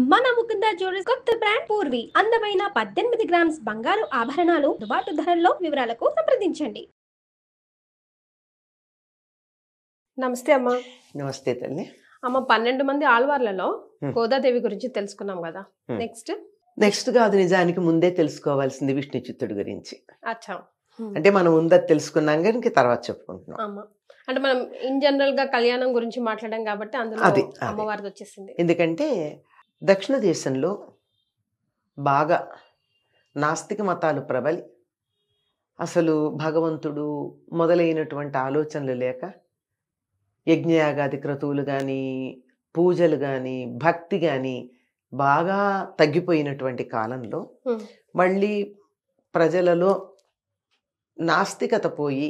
మన ముకుంద జ్యువెలర్స్ కొత్త బ్రాండ్ పూర్వి అందమైన 18 గ్రామ్స్ బంగారు ఆభరణాలు అందుబాటు ధరల్లో. వివరాలకు సంప్రదించండి. నమస్తే అమ్మా. నమస్తే తల్లి. అమ్మ, 12 మంది ఆళ్వార్లలో గోదాదేవి గురించి తెలుసుకున్నాం కదా. నెక్స్ట్ కాదు, నిజానికి ముందే తెలుసుకోవాల్సింది విష్ణు చిత్తుడి గురించి. అచ్చా, అంటే మనం ముందే తెలుసుకున్నాం కానీ తర్వాత చెప్పుకుంటున్నాం. అమ్మా, అంటే మనం ఇన్ జనరల్ గా కళ్యాణం గురించి మాట్లాడాం కాబట్టి అందులో అమ్మవారిది వచ్చేసింది. ఎందుకంటే దక్షిణ దేశంలో బాగా నాస్తిక మతాలు ప్రబలి, అసలు భగవంతుడు మొదలైనటువంటి ఆలోచనలు లేక, యజ్ఞయాగాది క్రతువులు కానీ, పూజలు కానీ, భక్తి కానీ బాగా తగ్గిపోయినటువంటి కాలంలో మళ్ళీ ప్రజలలో నాస్తికత పోయి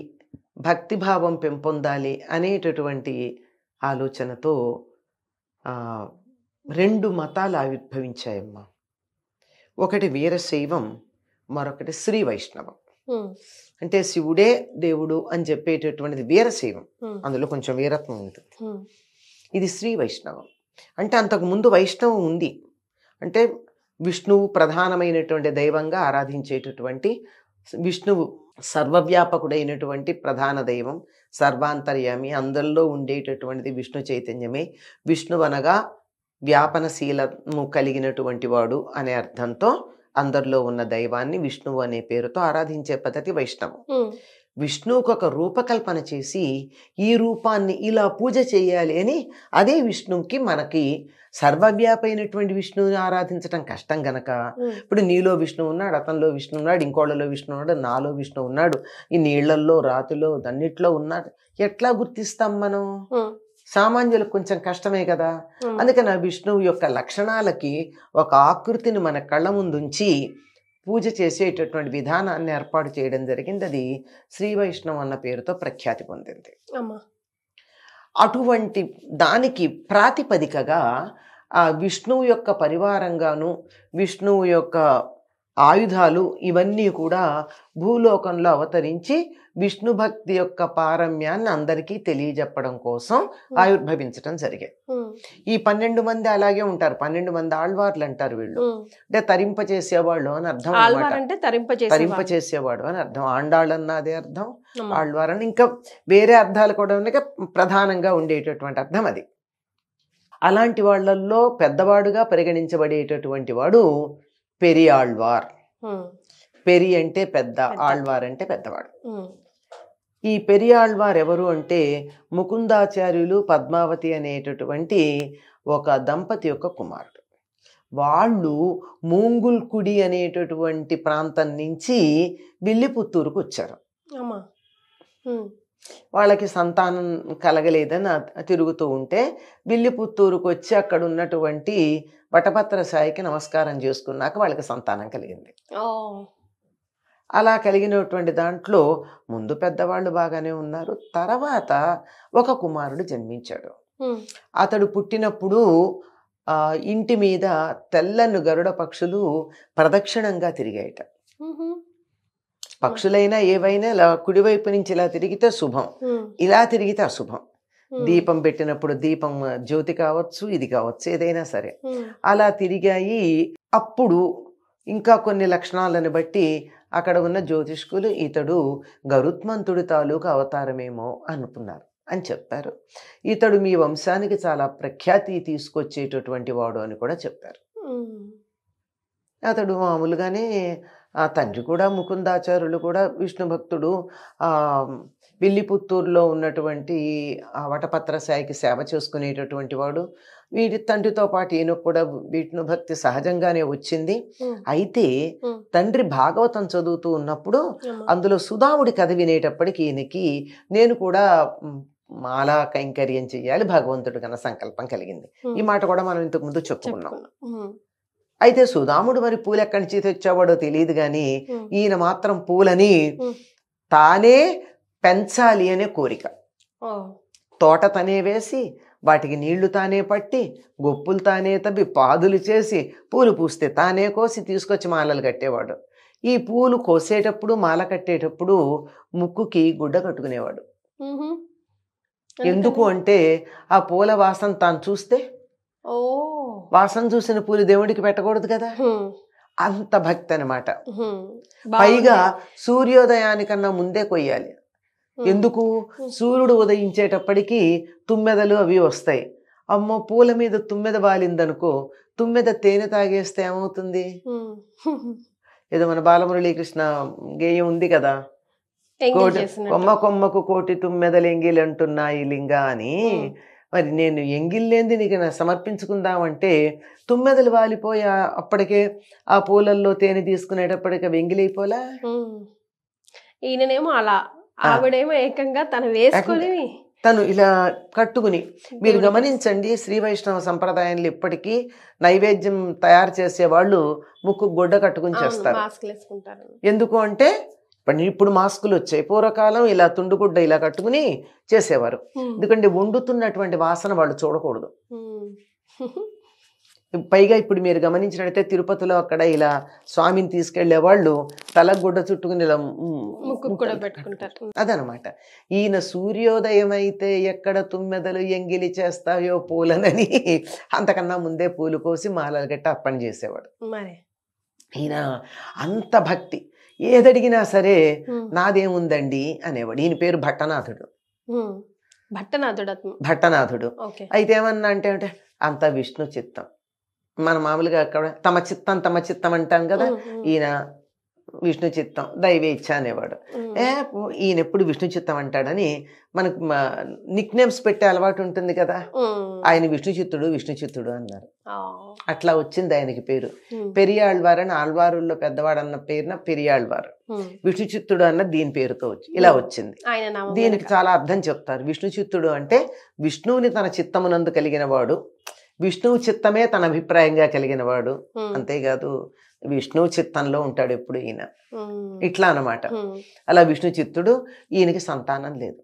భక్తిభావం పెంపొందాలి అనేటటువంటి ఆలోచనతో 2 మతాలు ఆవిర్భవించాయమ్మా. ఒకటి వీరశైవం, మరొకటి శ్రీ వైష్ణవం. అంటే శివుడే దేవుడు అని చెప్పేటటువంటిది వీరశైవం, అందులో కొంచెం వీరత్వం ఉంటుంది. ఇది శ్రీ వైష్ణవం. అంటే అంతకు ముందు వైష్ణవం ఉంది, అంటే విష్ణువు ప్రధానమైనటువంటి దైవంగా ఆరాధించేటటువంటి విష్ణువు సర్వవ్యాపకుడైనటువంటి ప్రధాన దైవం, సర్వాంతర్యామి, అందరిలో ఉండేటటువంటిది విష్ణు చైతన్యమే. విష్ణువు అనగా వ్యాపనశీలము కలిగినటువంటి వాడు అనే అర్థంతో అందరిలో ఉన్న దైవాన్ని విష్ణువు అనే పేరుతో ఆరాధించే పద్ధతి వైష్ణవం. విష్ణువుకు ఒక రూపకల్పన చేసి ఈ రూపాన్ని ఇలా పూజ చేయాలి అని, అదే విష్ణువుకి మనకి సర్వవ్యాపైనటువంటి విష్ణువుని ఆరాధించడం కష్టం గనక, ఇప్పుడు నీలో విష్ణువు ఉన్నాడు, అతనిలో విష్ణు ఉన్నాడు, ఇంకోళ్ళలో విష్ణు ఉన్నాడు, నాలో విష్ణు ఉన్నాడు, ఈ నీళ్లలో రాతిలో దన్నిట్లో ఉన్నాడు, ఎట్లా గుర్తిస్తాం మనం? సామాన్యులకు కొంచెం కష్టమే కదా. అందుకని ఆ విష్ణువు యొక్క లక్షణాలకి ఒక ఆకృతిని మన కళ్ళ ముందుంచి పూజ చేసేటటువంటి విధానాన్ని ఏర్పాటు చేయడం జరిగింది. అది శ్రీ వైష్ణవం అన్న పేరుతో ప్రఖ్యాతి పొందింది. అటువంటి దానికి ప్రాతిపదికగా ఆ విష్ణువు యొక్క పరివారంగాను, విష్ణువు యొక్క ఆయుధాలు ఇవన్నీ కూడా భూలోకంలో అవతరించి విష్ణు భక్తి యొక్క పారమ్యాన్ని అందరికీ తెలియజెప్పడం కోసం ఆవిర్భవించడం జరిగాయి. ఈ 12 మంది అలాగే ఉంటారు, 12 మంది ఆళ్వార్లు అంటారు వీళ్ళు. అంటే తరింపచేసేవాళ్ళు అని అర్థం అన్నమాట. తరింపచేసేవాడు అని అర్థం. ఆండాళ్ళన్న అదే అర్థం, ఆళ్వారని ఇంకా వేరే అర్థాలు కూడా ఉన్నాయి, ప్రధానంగా ఉండేటటువంటి అర్థం అది. అలాంటి వాళ్ళల్లో పెద్దవాడుగా పరిగణించబడేటటువంటి వాడు పెరియాళ్వార్. పెరి అంటే పెద్ద, ఆళ్వార్ అంటే పెద్దవాడు. ఈ పెరియాళ్వార్ ఎవరు అంటే ముకుందాచార్యులు పద్మావతి అనేటటువంటి ఒక దంపతి యొక్క కుమారుడు. వాళ్ళు మూంగుల్కుడి అనేటటువంటి ప్రాంతం నుంచి విల్లిపుత్తూరుకు వచ్చారు. వాళ్ళకి సంతానం కలగలేదని తిరుగుతూ ఉంటే విల్లిపుత్తూరుకు వచ్చి అక్కడ ఉన్నటువంటి వటపత్ర సాయికి నమస్కారం చేసుకున్నాక వాళ్ళకి సంతానం కలిగింది. అలా కలిగినటువంటి దాంట్లో ముందు పెద్దవాళ్ళు బాగానే ఉన్నారు, తర్వాత ఒక కుమారుడు జన్మించాడు. అతడు పుట్టినప్పుడు ఇంటి మీద తెల్లని గరుడ పక్షులు ప్రదక్షిణంగా తిరిగాయట. పక్షులైనా ఏవైనా ఇలా కుడివైపు నుంచి ఇలా తిరిగితే శుభం, ఇలా తిరిగితే అశుభం. దీపం పెట్టినప్పుడు దీపం జ్యోతి కావచ్చు, ఇది కావచ్చు, ఏదైనా సరే అలా తిరిగాయి. అప్పుడు ఇంకా కొన్ని లక్షణాలను బట్టి అక్కడ ఉన్న జ్యోతిష్కులు ఇతడు గరుత్మంతుడి తాలూకు అవతారమేమో అనుకున్నారు అని చెప్పారు. ఇతడు మీ వంశానికి చాలా ప్రఖ్యాతి తీసుకొచ్చేటటువంటి వాడు అని కూడా చెప్పారు. అతడు మామూలుగానే ఆ తండ్రి కూడా ముకుందాచార్యులు కూడా విష్ణు భక్తుడు, విల్లిపుత్తూరులో ఉన్నటువంటి ఆ వటపత్ర సాయికి సేవ చేసుకునేటటువంటి వాడు. వీడి తండ్రితో పాటు ఈయన కూడా విష్ణు భక్తి సహజంగానే వచ్చింది. అయితే తండ్రి భాగవతం చదువుతూ ఉన్నప్పుడు అందులో సుధాముడి కథ వినేటప్పటికి ఈయనకి నేను కూడా మాలా కైంకర్యం చెయ్యాలి భగవంతుడు కన్నా సంకల్పం కలిగింది. ఈ మాట కూడా మనం ఇంతకు ముందు చెప్పుకున్నాం. అయితే సుధాముడు మరి పూలు ఎక్కడి నుంచి తెచ్చేవాడో తెలియదు కానీ ఈయన మాత్రం పూలని తానే పెంచాలి అనే కోరిక. తోట తనే వేసి, వాటికి నీళ్లు తానే పట్టి, గొప్పులు తానే తవ్వి, పాదులు చేసి, పూలు పూస్తే తానే కోసి తీసుకొచ్చి మాలలు కట్టేవాడు. ఈ పూలు కోసేటప్పుడు మాల కట్టేటప్పుడు ముక్కుకి గుడ్డ కట్టుకునేవాడు. ఎందుకు అంటే ఆ పూల వాసన తాను చూస్తే వాసన చూసిన పూలు దేవుడికి పెట్టకూడదు కదా, అంత భక్తి అనమాట. పైగా సూర్యోదయానికన్నా ముందే కొయ్యాలి. ఎందుకు? సూర్యుడు ఉదయించేటప్పటికి తుమ్మెదలు అవి వస్తాయి. అమ్మో, పూల మీద తుమ్మెద వాలిందనుకో, తుమ్మెద తేనె తాగేస్తే ఏమవుతుంది? ఏదో మన బాలమురళీకృష్ణ గేయం ఉంది కదా, కొమ్మ కొమ్మకు కోటి తుమ్మెదలు ఎంగిలంటున్నాయి లింగా అని. మరి నేను ఎంగిల్లేంది నీకు సమర్పించుకుందామంటే తుమ్మెదలు వాలిపోయి అప్పటికే ఆ పూలల్లో తేనె తీసుకునేటప్పటికే వెంగిలైపోలా. ఈయననేమో అలా, ఆవిడేమో ఏకంగా తను వేసుకొని తను ఇలా కట్టుకుని. మీరు గమనించండి, శ్రీ వైష్ణవ సంప్రదాయంలో ఇప్పటికీ నైవేద్యం తయారు చేసే వాళ్ళు ముక్కు గుడ్డ కట్టుకుని చేస్తారు. ఎందుకు అంటే ఇప్పుడు మాస్కులు వచ్చాయి, పూర్వకాలం ఇలా తుండుగుడ్డ ఇలా కట్టుకుని చేసేవారు. ఎందుకంటే వండుతున్నటువంటి వాసన వాళ్ళు చూడకూడదు. పైగా ఇప్పుడు మీరు గమనించినట్టయితే తిరుపతిలో అక్కడ ఇలా స్వామిని తీసుకెళ్లే వాళ్ళు తలకు గుడ్డ చుట్టుకుని ఇలా పెట్టుకుంటారు. అదనమాట. ఈయన సూర్యోదయం అయితే ఎక్కడ తుమ్మెదలు ఎంగిలి చేస్తాయో పూలనని అంతకన్నా ముందే పూలు కోసి మాలలు గట్టి అర్పణ చేసేవాడు. ఈయన అంత భక్తి. ఏదడిగినా సరే నాదేముందండి అనేవాడు. ఈయన పేరు భట్టనాథుడు. భట్టనాథుడు. అయితే ఏమన్నా అంటే అంత విష్ణు చిత్తం. మన మామూలుగా అక్కడ తమ చిత్తం అంటాం కదా, ఈయన విష్ణు చిత్తం దైవేచ్ఛ అనేవాడు. ఈయన ఎప్పుడు విష్ణు చిత్తం అంటాడని మనకు నిక్ నేమ్స్ పెట్టే అలవాటు ఉంటుంది కదా, ఆయన విష్ణు చిత్తుడు అన్నారు. అట్లా వచ్చింది ఆయనకి పేరు. పెరియాళ్వారు అని ఆళ్వారుల్లో పెద్దవాడు అన్న పేరున పెరియాళ్వారు. విష్ణు చిత్తుడు అన్న దీని పేరుతో ఇలా వచ్చింది. దీనికి చాలా అర్థం చెప్తారు. విష్ణు చిత్తుడు అంటే విష్ణువుని తన చిత్తమునందు కలిగిన వాడు, విష్ణువు చిత్తమే తన అభిప్రాయంగా కలిగిన వాడు. అంతేకాదు విష్ణువు చిత్తంలో ఉంటాడు ఎప్పుడు ఈయన. ఇట్లా అన్నమాట. అలా విష్ణు చిత్తుడు. ఈయనకి సంతానం లేదు.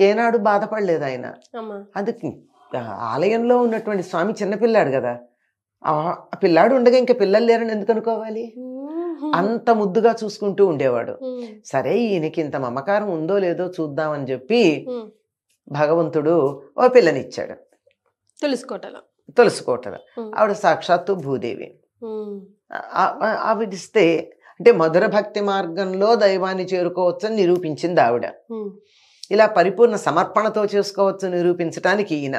ఏనాడు బాధపడలేదు ఆయన. అది ఆలయంలో ఉన్నటువంటి స్వామి చిన్నపిల్లాడు కదా, ఆ పిల్లాడు ఉండగా ఇంకా పిల్లలు లేరని ఎందుకు అనుకోవాలి? అంత ముద్దుగా చూసుకుంటూ ఉండేవాడు. సరే, ఈయనకి ఇంత మమకారం ఉందో లేదో చూద్దామని చెప్పి భగవంతుడు ఓ పిల్లనిచ్చాడు. తులసికోటలో ఆవిడ సాక్షాత్తు భూదేవి. ఆవిడిస్తే అంటే మధుర భక్తి మార్గంలో దైవాన్ని చేరుకోవచ్చని నిరూపించింది ఆవిడ. ఇలా పరిపూర్ణ సమర్పణతో చేసుకోవచ్చు నిరూపించడానికి ఈయన.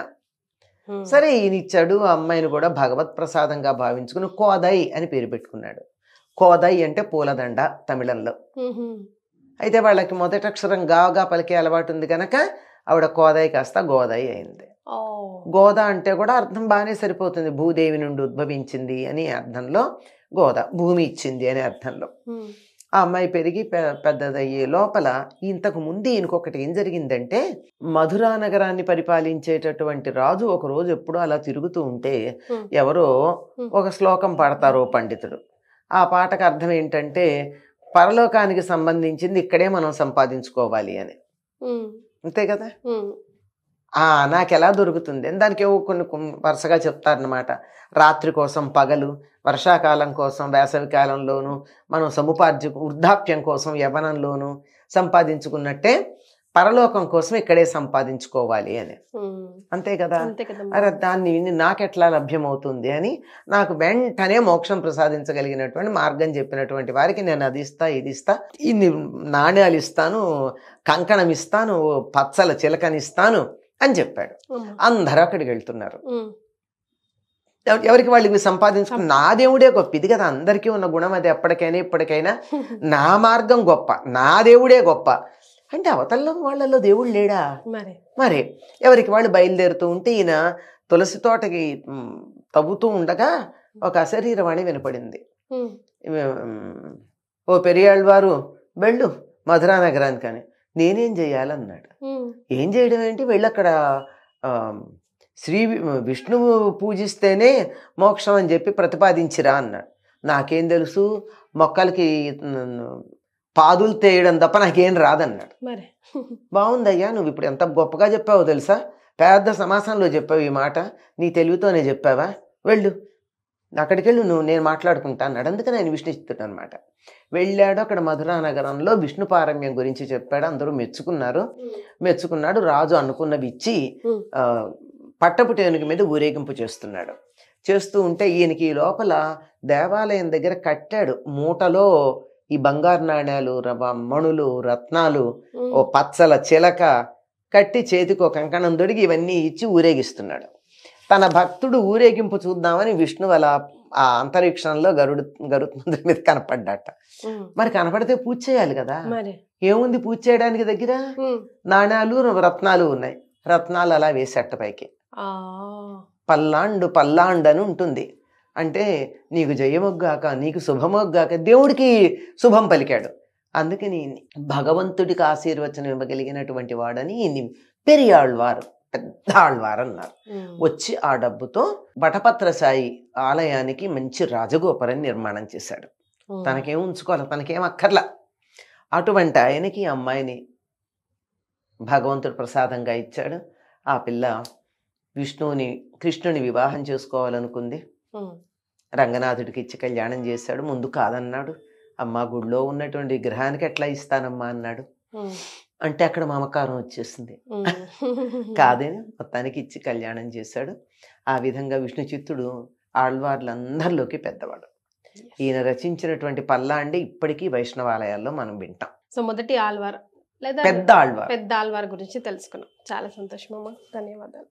సరే, ఈయన ఇచ్చాడు. ఆ అమ్మాయిని కూడా భగవత్ ప్రసాదంగా భావించుకుని కోదై అని పేరు పెట్టుకున్నాడు. కోదై అంటే పూలదండ తమిళంలో. అయితే వాళ్ళకి మొదటి అక్షరం గాగా పలికే అలవాటు ఉంది కనుక ఆవిడ కోదై కాస్త గోదై అయింది. గోద అంటే కూడా అర్థం బాగానే సరిపోతుంది. భూదేవి నుండి ఉద్భవించింది అని అర్థంలో గోద, భూమి ఇచ్చింది అనే అర్థంలో. ఆ అమ్మాయి పెరిగి పెద్దదయ్యే లోపల ఇంతకు ముందు ఈయనకొకటి ఏం జరిగిందంటే, మధురా నగరాన్ని పరిపాలించేటటువంటి రాజు ఒక రోజు ఎప్పుడో అలా తిరుగుతూ ఉంటే ఎవరో ఒక శ్లోకం పాడతారు పండితుడు. ఆ పాటకు అర్థం ఏంటంటే పరలోకానికి సంబంధించింది ఇక్కడే మనం సంపాదించుకోవాలి అని. అంతే కదా. నాకెలా దొరుకుతుంది అని దానికి కొన్ని వరుసగా చెప్తారనమాట. రాత్రి కోసం పగలు, వర్షాకాలం కోసం వేసవి కాలంలోను, మనం వృద్ధాప్యం కోసం యవ్వనంలోను సంపాదించుకున్నట్టే పరలోకం కోసం ఇక్కడే సంపాదించుకోవాలి అని. అంతే కదా. అరే, దాన్ని నాకెట్లా లభ్యమవుతుంది అని నాకు వెంటనే మోక్షం ప్రసాదించగలిగినటువంటి మార్గం చెప్పినటువంటి వారికి నేను అది ఇస్తా, ఇది ఇస్తా, ఇన్ని నాణ్యాలు ఇస్తాను, కంకణం ఇస్తాను, పచ్చల చిలకనిస్తాను అని చెప్పాడు. అందరూ అక్కడికి వెళ్తున్నారు. ఎవరికి వాళ్ళు సంపాదించుకుని నా దేవుడే గొప్ప. ఇది కదా అందరికీ ఉన్న గుణం, అది ఎప్పటికైనా ఇప్పటికైనా నా మార్గం గొప్ప, నా దేవుడే గొప్ప అంటే అవతల్లో వాళ్ళల్లో దేవుడు లేడా? మరి ఎవరికి వాళ్ళు బయలుదేరుతూ ఉంటే ఈయన తులసి తోటకి తవ్వుతూ ఉండగా ఒక అశరీరవాణి వినపడింది. ఓ పెరియాళ్వారు వెళ్ళు మధురా నగరానికి అని. నేనేం చెయ్యాలన్నాడు. ఏం చేయడం ఏంటి, వెళ్ళి అక్కడ విష్ణువు పూజిస్తేనే మోక్షం అని చెప్పి ప్రతిపాదించిరా అన్నాడు. నాకేం తెలుసు, మొక్కలకి పాదులు తేయడం తప్ప నాకేం రాదన్నాడు. బాగుందయ్యా, నువ్వు ఇప్పుడు ఎంత గొప్పగా చెప్పావో తెలుసా, పెద్ద సమాసంలో చెప్పావు ఈ మాట, నీ తెలివితోనే చెప్పావా, వెళ్ళు అక్కడికి వెళ్ళు, నేను మాట్లాడుకుంటా అన్నాడు. అందుకని ఆయన విష్ణు చిత్తుడు అనమాట. వెళ్ళాడు. అక్కడ మధురా నగరంలో విష్ణు పారమ్యం గురించి చెప్పాడు. అందరూ మెచ్చుకున్నాడు. రాజు అనుకున్నవి ఇచ్చి పట్టపు టేనుగు మీద ఊరేగింపు చేస్తున్నాడు. చేస్తూ ఉంటే ఈయనకి ఈ లోపల దేవాలయం దగ్గర కట్టాడు మూటలో ఈ బంగారు నాణ్యాలు, మణులు, రత్నాలు, ఓ పచ్చల చిలక కట్టి చేతికి ఒక కంకణం దొడిగి ఇవన్నీ ఇచ్చి ఊరేగిస్తున్నాడు. తన భక్తుడు ఊరేగింపు చూద్దామని విష్ణువు అలా ఆ అంతరిక్షంలో గరుత్మంతుడి మీద కనపడ్డాట. మరి కనపడితే పూజ చేయాలి కదా, ఏముంది పూజ చేయడానికి దగ్గర? నాణ్యాలు, రత్నాలు ఉన్నాయి. రత్నాలు అలా వేసేట పైకి. పల్లాండు పల్లాండు అని ఉంటుంది. అంటే నీకు జయమొగ్గాక, నీకు శుభమొగ్గాక, దేవుడికి శుభం పలికాడు. అందుకని భగవంతుడికి ఆశీర్వచనం ఇవ్వగలిగినటువంటి వాడని పెరియాళ్వారు, పెద్ద ఆళ్వారు అన్నారు. వచ్చి ఆ డబ్బుతో బటపత్ర సాయి ఆలయానికి మంచి రాజగోపురం నిర్మాణం చేశాడు. తనకేం ఉంచుకోవాలి, తనకేం అక్కర్లా. అటువంటి ఆయనకి ఈ అమ్మాయిని భగవంతుడు ప్రసాదంగా ఇచ్చాడు. ఆ పిల్ల కృష్ణుని వివాహం చేసుకోవాలనుకుంది. రంగనాథుడికి ఇచ్చి కళ్యాణం చేశాడు. ముందు కాదన్నాడు. అమ్మ గుడిలో ఉన్నటువంటి విగ్రహానికి ఎట్లా ఇస్తానమ్మా అన్నాడు. అంటే అక్కడ మమకారం వచ్చేసింది. కాదని మొత్తానికి ఇచ్చి కళ్యాణం చేశాడు. ఆ విధంగా విష్ణు చిత్తుడు ఆళ్వార్లందరిలోకి పెద్దవాడు. ఈయన రచించినటువంటి పల్లాండి ఇప్పటికీ వైష్ణవాలయాల్లో మనం వింటాం. సో మొదటి ఆళ్వార్ లేదా పెద్ద ఆళ్వార్ గురించి తెలుసుకున్నాం. చాలా సంతోషం అమ్మా, ధన్యవాదాలు.